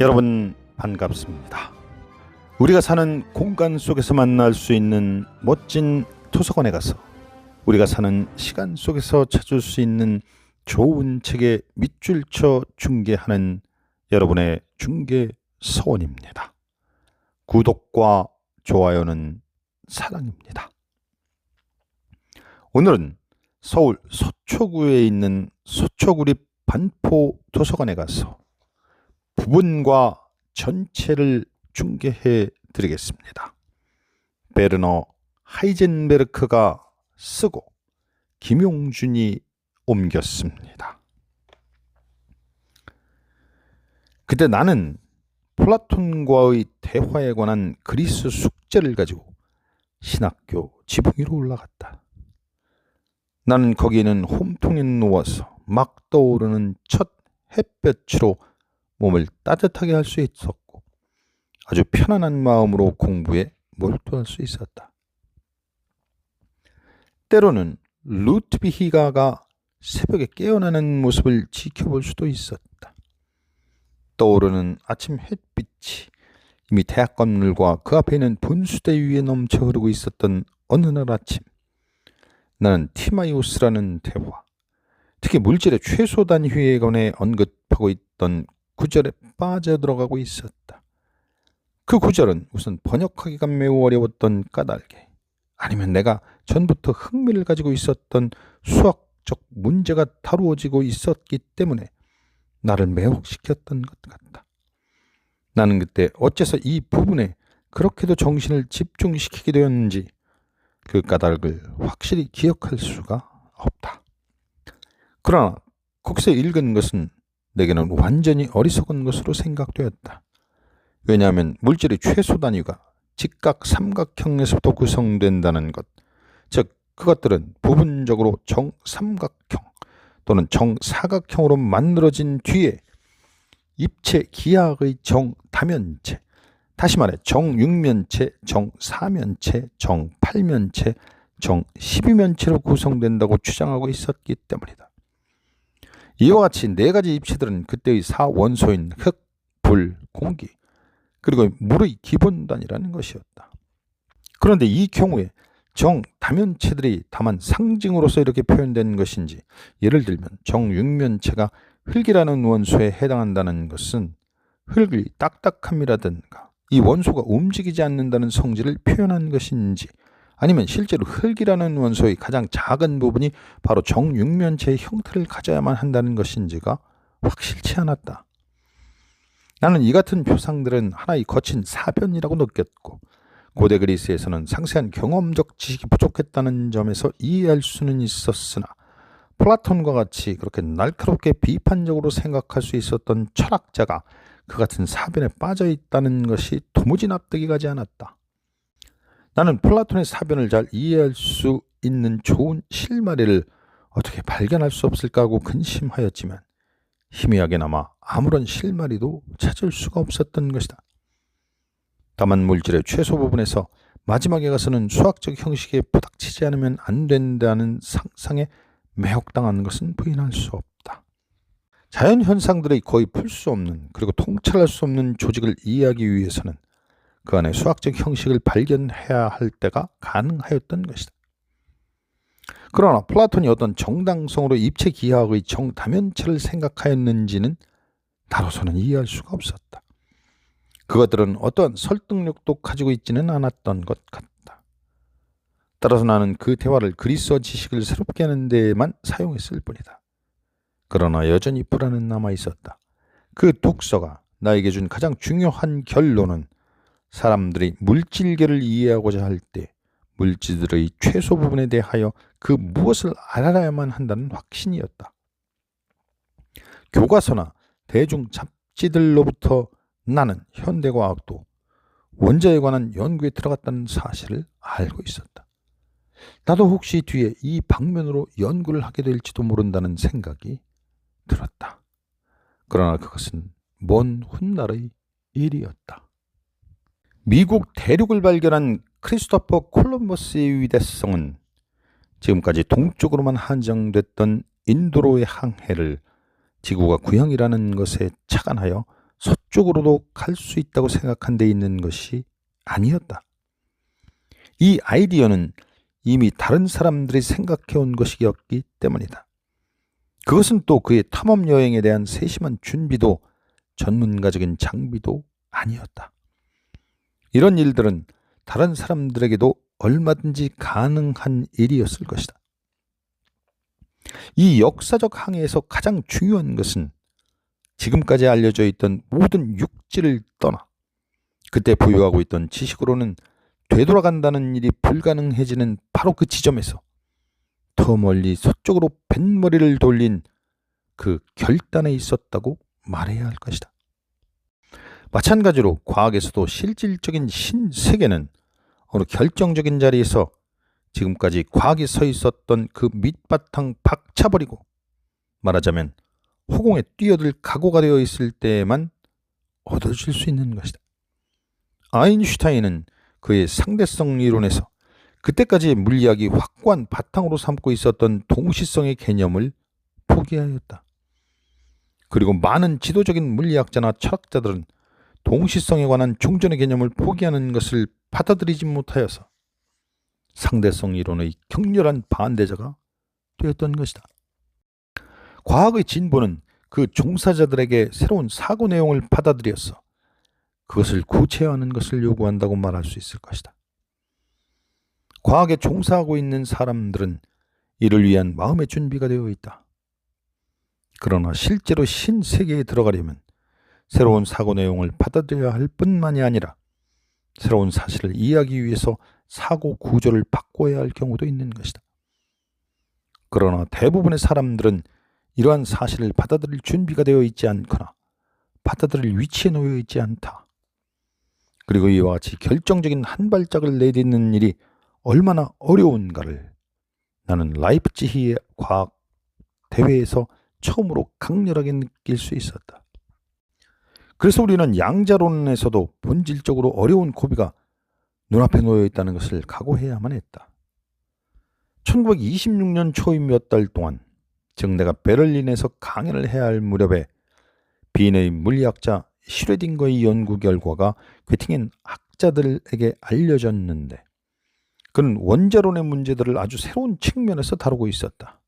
여러분 반갑습니다. 우리가 사는 공간 속에서 만날 수 있는 멋진 도서관에 가서 우리가 사는 시간 속에서 찾을 수 있는 좋은 책의 밑줄 쳐 중계하는 여러분의 중계 서원입니다. 구독과 좋아요는 사랑입니다. 오늘은 서울 서초구에 있는 서초구립 반포 도서관에 가서 부분과 전체를 중계해 드리겠습니다. 베르너 하이젠베르크가 쓰고 김용준이 옮겼습니다. 그때 나는 플라톤과의 대화에 관한 그리스 숙제를 가지고 신학교 지붕 위로 올라갔다. 나는 거기에는 홈통에 누워서 막 떠오르는 첫 햇볕으로 몸을 따뜻하게 할 수 있었고 아주 편안한 마음으로 공부에 몰두할 수 있었다. 때로는 루트비히가가 새벽에 깨어나는 모습을 지켜볼 수도 있었다. 떠오르는 아침 햇빛이 이미 대학 건물과 그 앞에 있는 분수대 위에 넘쳐 흐르고 있었던 어느 날 아침, 나는 티마이오스라는 대화, 특히 물질의 최소 단위에 관해 언급하고 있던 구절에 빠져들어가고 있었다. 그 구절은 우선 번역하기가 매우 어려웠던 까닭에, 아니면 내가 전부터 흥미를 가지고 있었던 수학적 문제가 다루어지고 있었기 때문에 나를 매혹시켰던 것 같다. 나는 그때 어째서 이 부분에 그렇게도 정신을 집중시키게 되었는지 그 까닭을 확실히 기억할 수가 없다. 그러나 거기서 읽은 것은 내게는 완전히 어리석은 것으로 생각되었다. 왜냐하면 물질의 최소 단위가 직각 삼각형에서부터 구성된다는 것, 즉 그것들은 부분적으로 정삼각형 또는 정사각형으로 만들어진 뒤에 입체 기하학의 정다면체, 다시 말해 정육면체, 정사면체, 정팔면체, 정십이면체로 구성된다고 주장하고 있었기 때문이다. 이와 같이 네 가지 입체들은 그때의 사원소인 흙, 불, 공기, 그리고 물의 기본 단위라는 것이었다. 그런데 이 경우에 정다면체들이 다만 상징으로서 이렇게 표현된 것인지, 예를 들면 정육면체가 흙이라는 원소에 해당한다는 것은 흙의 딱딱함이라든가 이 원소가 움직이지 않는다는 성질을 표현한 것인지, 아니면 실제로 흙이라는 원소의 가장 작은 부분이 바로 정육면체의 형태를 가져야만 한다는 것인지가 확실치 않았다. 나는 이 같은 표상들은 하나의 거친 사변이라고 느꼈고, 고대 그리스에서는 상세한 경험적 지식이 부족했다는 점에서 이해할 수는 있었으나 플라톤과 같이 그렇게 날카롭게 비판적으로 생각할 수 있었던 철학자가 그 같은 사변에 빠져 있다는 것이 도무지 납득이 가지 않았다. 나는 플라톤의 사변을 잘 이해할 수 있는 좋은 실마리를 어떻게 발견할 수 없을까 하고 근심하였지만 희미하게나마 아무런 실마리도 찾을 수가 없었던 것이다. 다만 물질의 최소 부분에서 마지막에 가서는 수학적 형식에 부닥치지 않으면 안 된다는 상상에 매혹당한 것은 부인할 수 없다. 자연현상들의 거의 풀 수 없는, 그리고 통찰할 수 없는 조직을 이해하기 위해서는 그 안에 수학적 형식을 발견해야 할 때가 가능하였던 것이다. 그러나 플라톤이 어떤 정당성으로 입체 기하학의 정다면체를 생각하였는지는 나로서는 이해할 수가 없었다. 그것들은 어떠한 설득력도 가지고 있지는 않았던 것 같다. 따라서 나는 그 대화를 그리스어 지식을 새롭게 하는 데에만 사용했을 뿐이다. 그러나 여전히 불안은 남아 있었다. 그 독서가 나에게 준 가장 중요한 결론은 사람들이 물질계를 이해하고자 할 때 물질들의 최소 부분에 대하여 그 무엇을 알아야만 한다는 확신이었다. 교과서나 대중 잡지들로부터 나는 현대과학도 원자에 관한 연구에 들어갔다는 사실을 알고 있었다. 나도 혹시 뒤에 이 방면으로 연구를 하게 될지도 모른다는 생각이 들었다. 그러나 그것은 먼 훗날의 일이었다. 미국 대륙을 발견한 크리스토퍼 콜럼버스의 위대성은 지금까지 동쪽으로만 한정됐던 인도로의 항해를 지구가 구형이라는 것에 착안하여 서쪽으로도 갈 수 있다고 생각한 데 있는 것이 아니었다. 이 아이디어는 이미 다른 사람들이 생각해온 것이었기 때문이다. 그것은 또 그의 탐험 여행에 대한 세심한 준비도 전문가적인 장비도 아니었다. 이런 일들은 다른 사람들에게도 얼마든지 가능한 일이었을 것이다. 이 역사적 항해에서 가장 중요한 것은 지금까지 알려져 있던 모든 육지를 떠나 그때 보유하고 있던 지식으로는 되돌아간다는 일이 불가능해지는 바로 그 지점에서 더 멀리 서쪽으로 뱃머리를 돌린 그 결단에 있었다고 말해야 할 것이다. 마찬가지로 과학에서도 실질적인 신세계는 어느 결정적인 자리에서 지금까지 과학이 서 있었던 그 밑바탕 박차버리고 말하자면 허공에 뛰어들 각오가 되어 있을 때에만 얻어질 수 있는 것이다. 아인슈타인은 그의 상대성 이론에서 그때까지 물리학이 확고한 바탕으로 삼고 있었던 동시성의 개념을 포기하였다. 그리고 많은 지도적인 물리학자나 철학자들은 동시성에 관한 종전의 개념을 포기하는 것을 받아들이지 못하여서 상대성 이론의 격렬한 반대자가 되었던 것이다. 과학의 진보는 그 종사자들에게 새로운 사고 내용을 받아들여서 그것을 구체화하는 것을 요구한다고 말할 수 있을 것이다. 과학에 종사하고 있는 사람들은 이를 위한 마음의 준비가 되어 있다. 그러나 실제로 신세계에 들어가려면 새로운 사고 내용을 받아들여야 할 뿐만이 아니라 새로운 사실을 이해하기 위해서 사고 구조를 바꿔야 할 경우도 있는 것이다. 그러나 대부분의 사람들은 이러한 사실을 받아들일 준비가 되어 있지 않거나 받아들일 위치에 놓여 있지 않다. 그리고 이와 같이 결정적인 한 발짝을 내딛는 일이 얼마나 어려운가를 나는 라이프치히의 과학 대회에서 처음으로 강렬하게 느낄 수 있었다. 그래서 우리는 양자론에서도 본질적으로 어려운 고비가 눈앞에 놓여 있다는 것을 각오해야만 했다. 1926년 초의 몇 달 동안 즉 내가 베를린에서 강연을 해야 할 무렵에 빈의 물리학자 슈레딩거의 연구 결과가 괴팅엔 학자들에게 알려졌는데 그는 원자론의 문제들을 아주 새로운 측면에서 다루고 있었다.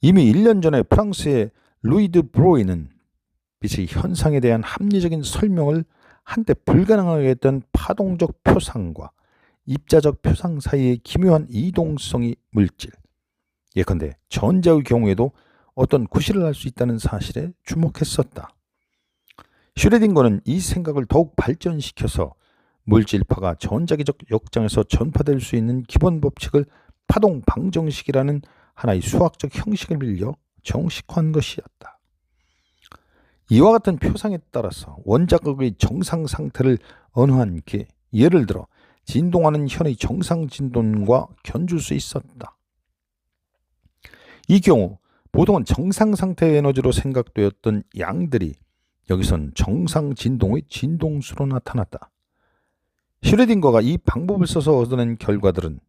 이미 1년 전에 프랑스의 루이드 브로이는 빛의 현상에 대한 합리적인 설명을 한때 불가능하게 했던 파동적 표상과 입자적 표상 사이의 기묘한 이동성의 물질, 예컨대 전자의 경우에도 어떤 구실을 할 수 있다는 사실에 주목했었다. 슈레딩거는 이 생각을 더욱 발전시켜서 물질파가 전자기적 역장에서 전파될 수 있는 기본 법칙을 파동 방정식이라는 하나의 수학적 형식을 빌려 정식화한 것이었다. 이와 같은 표상에 따라서 원자극의 정상 상태를 언어한 게 예를 들어 진동하는 현의 정상 진동과 견줄 수 있었다. 이 경우 보통은 정상 상태의 에너지로 생각되었던 양들이 여기선 정상 진동의 진동수로 나타났다. 슈레딩거가 이 방법을 써서 얻어낸 결과들은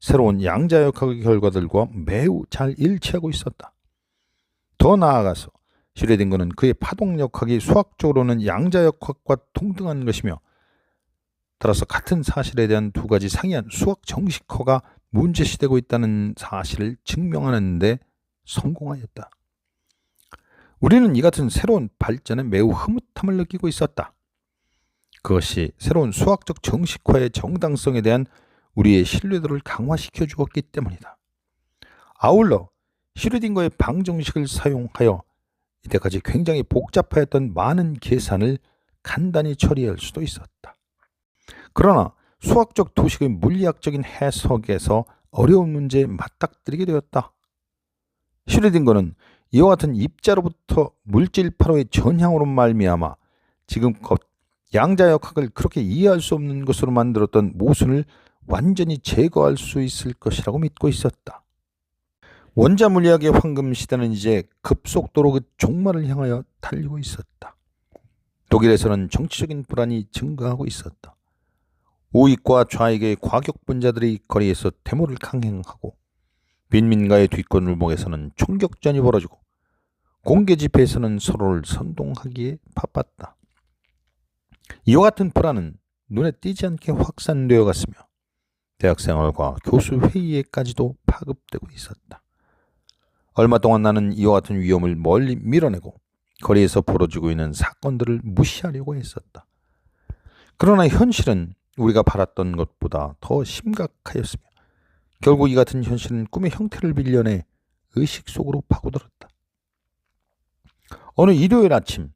새로운 양자역학의 결과들과 매우 잘 일치하고 있었다. 더 나아가서 슈레딩거는 그의 파동역학이 수학적으로는 양자역학과 동등한 것이며 따라서 같은 사실에 대한 두 가지 상이한 수학 정식화가 문제시되고 있다는 사실을 증명하는 데 성공하였다. 우리는 이 같은 새로운 발전에 매우 흐뭇함을 느끼고 있었다. 그것이 새로운 수학적 정식화의 정당성에 대한 우리의 신뢰도를 강화시켜 주었기 때문이다. 아울러 슈레딩거의 방정식을 사용하여 이때까지 굉장히 복잡하였던 많은 계산을 간단히 처리할 수도 있었다. 그러나 수학적 도식의 물리학적인 해석에서 어려운 문제에 맞닥뜨리게 되었다. 슈레딩거는 이와 같은 입자로부터 물질파로의 전향으로 말미암아 지금껏 양자역학을 그렇게 이해할 수 없는 것으로 만들었던 모순을 완전히 제거할 수 있을 것이라고 믿고 있었다. 원자 물리학의 황금 시대는 이제 급속도로 그 종말을 향하여 달리고 있었다. 독일에서는 정치적인 불안이 증가하고 있었다. 우익과 좌익의 과격분자들이 거리에서 데모를 강행하고 빈민가의 뒷골목에서는 총격전이 벌어지고 공개 집회에서는 서로를 선동하기에 바빴다. 이와 같은 불안은 눈에 띄지 않게 확산되어 갔으며 대학생활과 교수 회의에까지도 파급되고 있었다. 얼마 동안 나는 이와 같은 위험을 멀리 밀어내고 거리에서 벌어지고 있는 사건들을 무시하려고 했었다. 그러나 현실은 우리가 바랐던 것보다 더 심각하였으며 결국 이 같은 현실은 꿈의 형태를 빌려내 의식 속으로 파고들었다. 어느 일요일 아침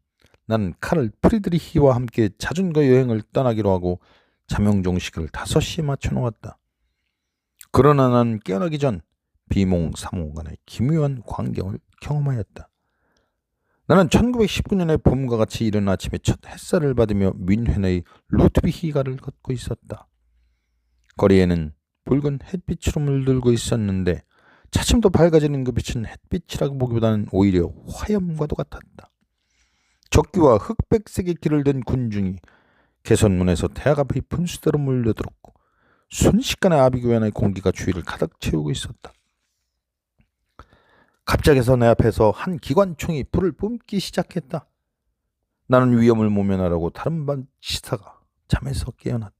나는 카를 프리드리히와 함께 자전거 여행을 떠나기로 하고 자명종식을 5시에 맞춰 놓았다. 그러나 나는 깨어나기 전 비몽사몽간의 기묘한 광경을 경험하였다. 나는 1919년의 봄과 같이 이른 아침에 첫 햇살을 받으며 뮌헨의 루트비히가를 걷고 있었다. 거리에는 붉은 햇빛으로 물들고 있었는데 차츰 더 밝아지는 그 빛은 햇빛이라고 보기보다는 오히려 화염과도 같았다. 적기와 흑백색의 길을 든 군중이 개선문에서 대학 앞의 분수대로 몰려들었고 순식간에 아비규환의 공기가 주위를 가득 채우고 있었다. 갑작에서 내 앞에서 한 기관총이 불을 뿜기 시작했다. 나는 위험을 모면하라고 다른 반 치사가 잠에서 깨어났다.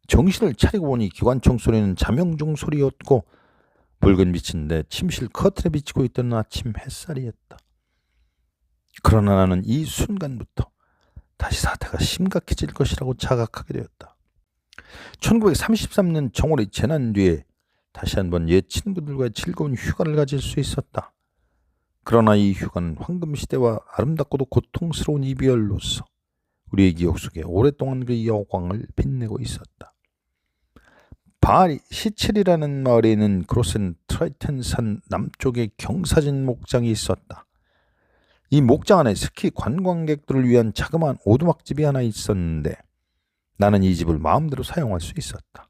정신을 차리고 보니 기관총 소리는 자명종 소리였고 붉은 빛은 내 침실 커튼에 비치고 있던 아침 햇살이었다. 그러나 나는 이 순간부터 다시 사태가 심각해질 것이라고 자각하게 되었다. 1933년 정월의 재난 뒤에 다시 한번 옛 친구들과의 즐거운 휴가를 가질 수 있었다. 그러나 이 휴가는 황금시대와 아름답고도 고통스러운 이별로서 우리의 기억 속에 오랫동안 그 여광을 빛내고 있었다. 바리 시첼이라는 마을에 있는 그로센 트라이텐산 남쪽에 경사진 목장이 있었다. 이 목장 안에 스키 관광객들을 위한 자그마한 오두막집이 하나 있었는데 나는 이 집을 마음대로 사용할 수 있었다.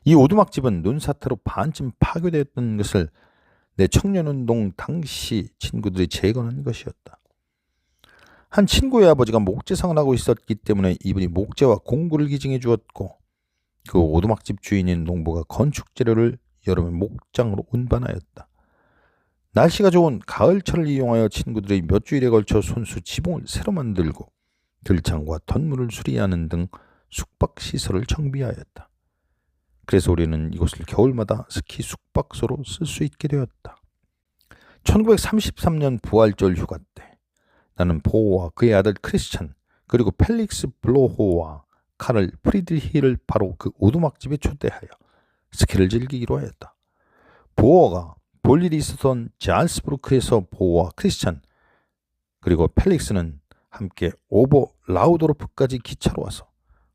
이 오두막집은 눈사태로 반쯤 파괴되었던 것을 내 청년운동 당시 친구들이 재건한 것이었다. 한 친구의 아버지가 목재상을 하고 있었기 때문에 이분이 목재와 공구를 기증해 주었고 그 오두막집 주인인 농부가 건축재료를 여름에 목장으로 운반하였다. 날씨가 좋은 가을철을 이용하여 친구들이 몇 주일에 걸쳐 손수 지붕을 새로 만들고 들창과 덧물을 수리하는 등 숙박시설을 정비하였다. 그래서 우리는 이곳을 겨울마다 스키 숙박소로 쓸 수 있게 되었다. 1933년 부활절 휴가 때 나는 보호와 그의 아들 크리스찬 그리고 펠릭스 블로호와 카를 프리드리히를 바로 그 오두막집에 초대하여 스키를 즐기기로 하였다. 보호가 볼 일이 있었던 잘스부르크에서 보호와 크리스찬 그리고 펠릭스는 함께 오버 라우도르프까지 기차로 와서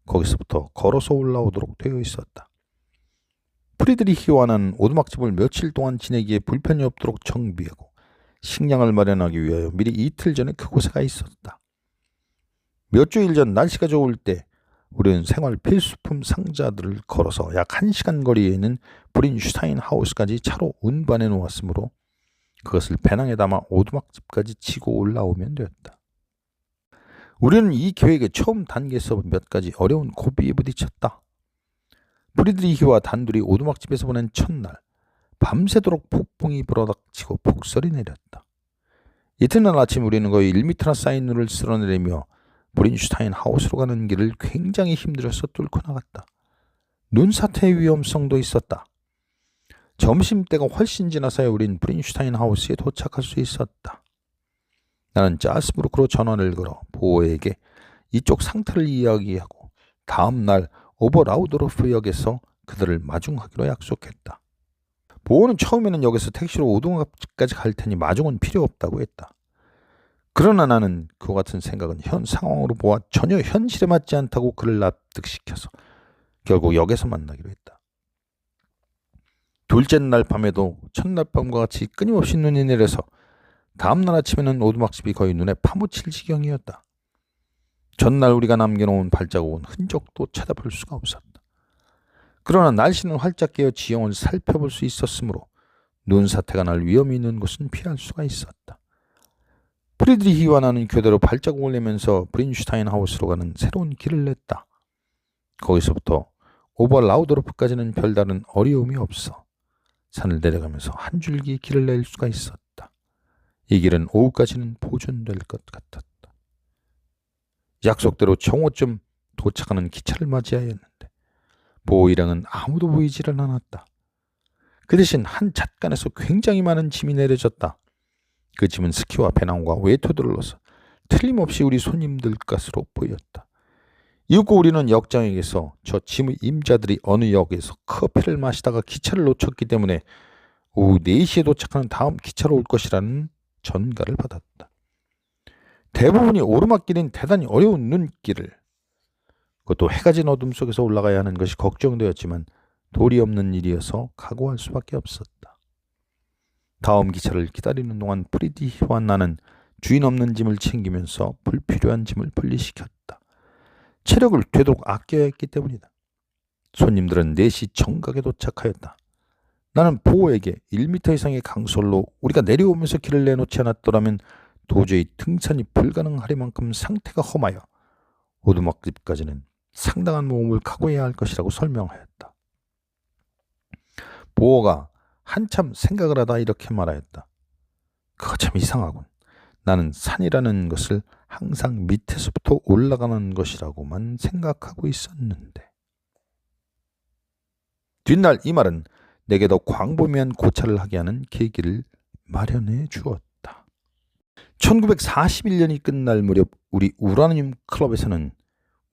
거기서부터 걸어서 올라오도록 되어 있었다. 프리드리히와 나는 오두막집을 며칠 동안 지내기에 불편이 없도록 정비하고 식량을 마련하기 위하여 미리 이틀 전에 그곳에 가 있었다. 몇 주일 전 날씨가 좋을 때 우리는 생활 필수품 상자들을 걸어서 약 1시간 거리에 있는 브린슈타인 하우스까지 차로 운반해 놓았으므로 그것을 배낭에 담아 오두막집까지 치고 올라오면 되었다. 우리는 이 계획의 처음 단계에서 몇 가지 어려운 고비에 부딪혔다. 프리드리히와 단둘이 오두막집에서 보낸 첫날 밤새도록 폭풍이 불어닥치고 폭설이 내렸다. 이튿날 아침 우리는 거의 1미터나 쌓인 눈을 쓸어내리며 브린슈타인 하우스로 가는 길을 굉장히 힘들어서 뚫고 나갔다. 눈사태의 위험성도 있었다. 점심때가 훨씬 지나서야 우린 브린슈타인 하우스에 도착할 수 있었다. 나는 자스부르크로 전화를 걸어 보호에게 이쪽 상태를 이야기하고 다음 날 오버라우도르프 역에서 그들을 마중하기로 약속했다. 보호는 처음에는 역에서 택시로 오두막집까지 갈 테니 마중은 필요 없다고 했다. 그러나 나는 그와 같은 생각은 현 상황으로 보아 전혀 현실에 맞지 않다고 그를 납득시켜서 결국 역에서 만나기로 했다. 둘째 날 밤에도 첫날 밤과 같이 끊임없이 눈이 내려서 다음날 아침에는 오두막집이 거의 눈에 파묻힐 지경이었다. 전날 우리가 남겨놓은 발자국은 흔적도 찾아볼 수가 없었다. 그러나 날씨는 활짝 깨어 지형을 살펴볼 수 있었으므로 눈사태가 날 위험이 있는 곳은 피할 수가 있었다. 프리드리히와 나는 교대로 발자국을 내면서 브린슈타인 하우스로 가는 새로운 길을 냈다. 거기서부터 오버라우도르프까지는 별다른 어려움이 없어 산을 내려가면서 한 줄기 길을 낼 수가 있었다. 이 길은 오후까지는 보존될 것 같았다. 약속대로 정오쯤 도착하는 기차를 맞이하였는데 보호 일행은 아무도 보이지를 않았다. 그 대신 한 잣간에서 굉장히 많은 짐이 내려졌다. 그 짐은 스키와 배낭과 외투들로서 틀림없이 우리 손님들 것으로 보였다. 이윽고 우리는 역장에게서 저 짐의 임자들이 어느 역에서 커피를 마시다가 기차를 놓쳤기 때문에 오후 4시에 도착하는 다음 기차로 올 것이라는 전가를 받았다. 대부분이 오르막길인 대단히 어려운 눈길을, 그것도 해가 진 어둠 속에서 올라가야 하는 것이 걱정되었지만 도리 없는 일이어서 각오할 수밖에 없었다. 다음 기차를 기다리는 동안 프리티와 나는 주인 없는 짐을 챙기면서 불필요한 짐을 분리시켰다. 체력을 되도록 아껴야 했기 때문이다. 손님들은 4시 정각에 도착하였다. 나는 보호에게 1m 이상의 강솔로 우리가 내려오면서 길을 내놓지 않았더라면 도저히 등산이 불가능할 만큼 상태가 험하여 오두막집까지는 상당한 모험을 각오해야 할 것이라고 설명하였다. 보호가 한참 생각을 하다 이렇게 말하였다. 그거 참 이상하군. 나는 산이라는 것을 항상 밑에서부터 올라가는 것이라고만 생각하고 있었는데. 뒷날 이 말은 내게 더 광범위한 고찰을 하게 하는 계기를 마련해 주었다. 1941년이 끝날 무렵 우리 우라늄 클럽에서는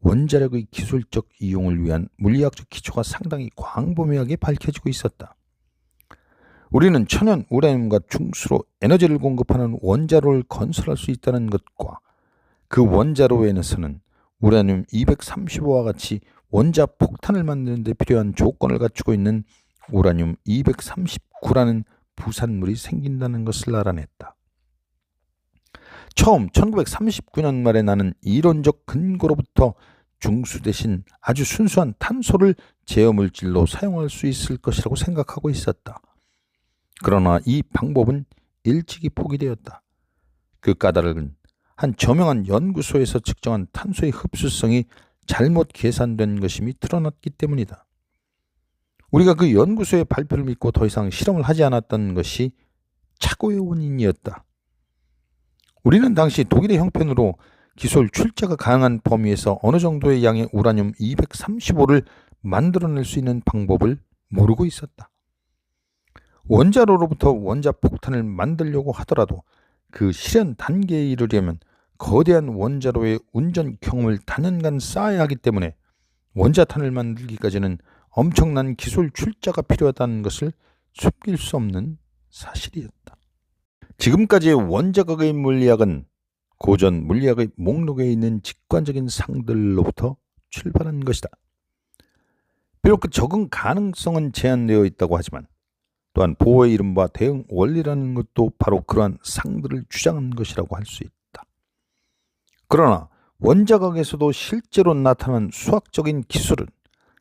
원자력의 기술적 이용을 위한 물리학적 기초가 상당히 광범위하게 밝혀지고 있었다. 우리는 천연 우라늄과 중수로 에너지를 공급하는 원자로를 건설할 수 있다는 것과 그 원자로에서는 우라늄 235와 같이 원자 폭탄을 만드는 데 필요한 조건을 갖추고 있는 우라늄 239라는 부산물이 생긴다는 것을 알아냈다. 처음 1939년 말에 나는 이론적 근거로부터 중수 대신 아주 순수한 탄소를 제어물질로 사용할 수 있을 것이라고 생각하고 있었다. 그러나 이 방법은 일찍이 포기되었다. 그 까닭은 한 저명한 연구소에서 측정한 탄소의 흡수성이 잘못 계산된 것임이 드러났기 때문이다. 우리가 그 연구소의 발표를 믿고 더 이상 실험을 하지 않았던 것이 착오의 원인이었다. 우리는 당시 독일의 형편으로 기술 출자가 가능한 범위에서 어느 정도의 양의 우라늄 235를 만들어낼 수 있는 방법을 모르고 있었다. 원자로로부터 원자폭탄을 만들려고 하더라도 그 실현 단계에 이르려면 거대한 원자로의 운전 경험을 단연간 쌓아야 하기 때문에 원자탄을 만들기까지는 엄청난 기술 출자가 필요하다는 것을 숨길 수 없는 사실이었다. 지금까지의 원자과학의 물리학은 고전 물리학의 목록에 있는 직관적인 상들로부터 출발한 것이다. 비록 그 적응 가능성은 제한되어 있다고 하지만 또한 보호의 이른바 대응 원리라는 것도 바로 그러한 상들을 주장한 것이라고 할 수 있다. 그러나 원자과학에서도 실제로 나타난 수학적인 기술은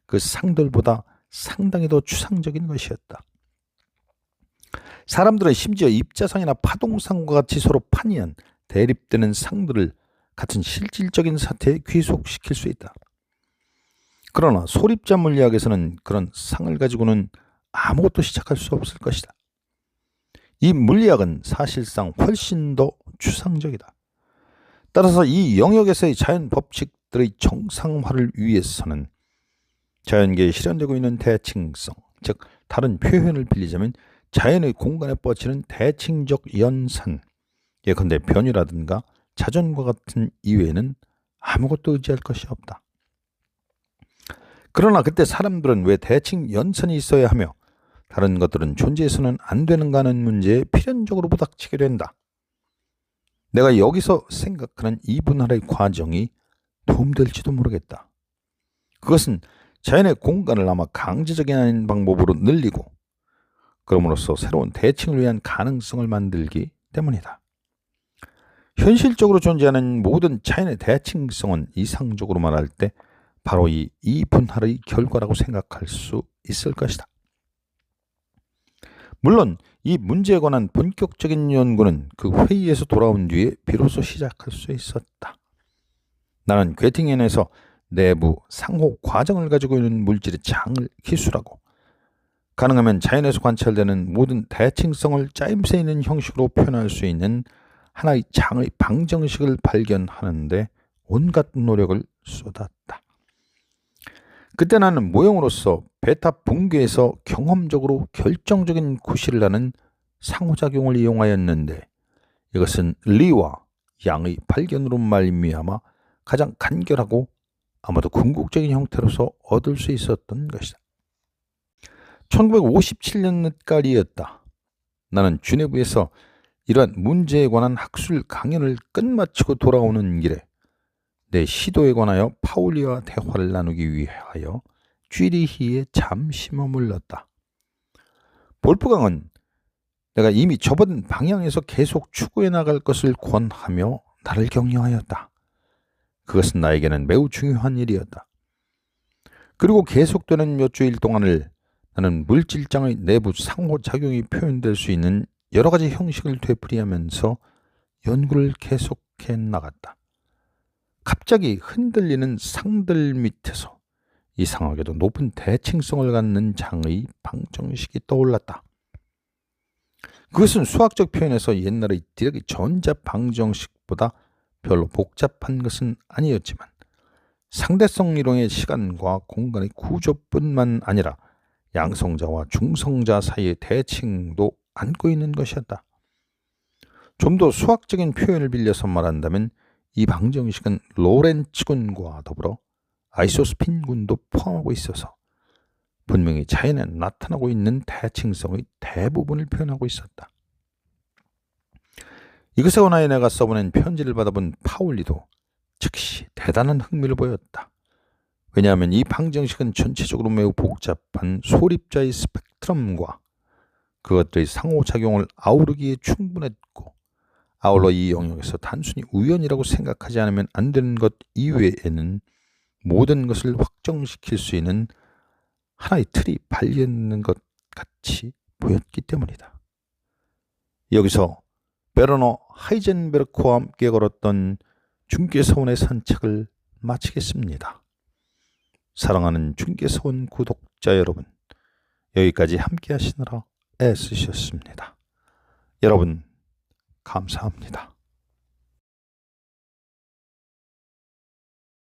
그 상들보다 상당히 더 추상적인 것이었다. 사람들은 심지어 입자상이나 파동상과 같이 서로 판이한 대립되는 상들을 같은 실질적인 사태에 귀속시킬 수 있다. 그러나 소립자 물리학에서는 그런 상을 가지고는 아무것도 시작할 수 없을 것이다. 이 물리학은 사실상 훨씬 더 추상적이다. 따라서 이 영역에서의 자연 법칙들의 정상화를 위해서는 자연계에 실현되고 있는 대칭성, 즉 다른 표현을 빌리자면 자연의 공간에 뻗치는 대칭적 연산, 예컨대 변이라든가 자전과 같은 이외에는 아무것도 의지할 것이 없다. 그러나 그때 사람들은 왜 대칭 연산이 있어야 하며 다른 것들은 존재해서는 안 되는가 하는 문제에 필연적으로 부닥치게 된다. 내가 여기서 생각하는 이 분할의 과정이 도움될지도 모르겠다. 그것은 자연의 공간을 아마 강제적인 아닌 방법으로 늘리고 그럼으로써 새로운 대칭을 위한 가능성을 만들기 때문이다. 현실적으로 존재하는 모든 자연의 대칭성은 이상적으로 말할 때 바로 이 분할의 결과라고 생각할 수 있을 것이다. 물론 이 문제에 관한 본격적인 연구는 그 회의에서 돌아온 뒤에 비로소 시작할 수 있었다. 나는 괴팅엔에서 내부 상호 과정을 가지고 있는 물질의 장을 기술하고 가능하면 자연에서 관찰되는 모든 대칭성을 짜임새 있는 형식으로 표현할 수 있는 하나의 장의 방정식을 발견하는데 온갖 노력을 쏟았다. 그때 나는 모형으로서 베타 붕괴에서 경험적으로 결정적인 구실을 하는 상호작용을 이용하였는데, 이것은 리와 양의 발견으로 말미암아 가장 간결하고 아마도 궁극적인 형태로서 얻을 수 있었던 것이다. 1957년 늦가을이었다. 나는 주네브에서 이러한 문제에 관한 학술 강연을 끝마치고 돌아오는 길에 내 시도에 관하여 파울리와 대화를 나누기 위하여 쥐리히에 잠시 머물렀다. 볼프강은 내가 이미 접어든 방향에서 계속 추구해 나갈 것을 권하며 나를 격려하였다. 그것은 나에게는 매우 중요한 일이었다. 그리고 계속되는 몇 주일 동안을 나는 물질장의 내부 상호작용이 표현될 수 있는 여러 가지 형식을 되풀이하면서 연구를 계속해 나갔다. 갑자기 흔들리는 상들 밑에서 이상하게도 높은 대칭성을 갖는 장의 방정식이 떠올랐다. 그것은 수학적 표현에서 옛날의 디럭의 전자방정식보다 별로 복잡한 것은 아니었지만 상대성 이론의 시간과 공간의 구조뿐만 아니라 양성자와 중성자 사이의 대칭도 안고 있는 것이었다. 좀 더 수학적인 표현을 빌려서 말한다면 이 방정식은 로렌츠군과 더불어 아이소스핀군도 포함하고 있어서 분명히 자연에 나타나고 있는 대칭성의 대부분을 표현하고 있었다. 이것에 관하여 내가 써보낸 편지를 받아본 파울리도 즉시 대단한 흥미를 보였다. 왜냐하면 이 방정식은 전체적으로 매우 복잡한 소립자의 스펙트럼과 그것들의 상호작용을 아우르기에 충분했고, 아울러 이 영역에서 단순히 우연이라고 생각하지 않으면 안 되는 것 이외에는 모든 것을 확정시킬 수 있는 하나의 틀이 발견되는 것 같이 보였기 때문이다. 여기서 베르너 하이젠베르크와 함께 걸었던 중계서원의 산책을 마치겠습니다. 사랑하는 중계서원 구독자 여러분, 여기까지 함께 하시느라 애쓰셨습니다. 여러분 감사합니다.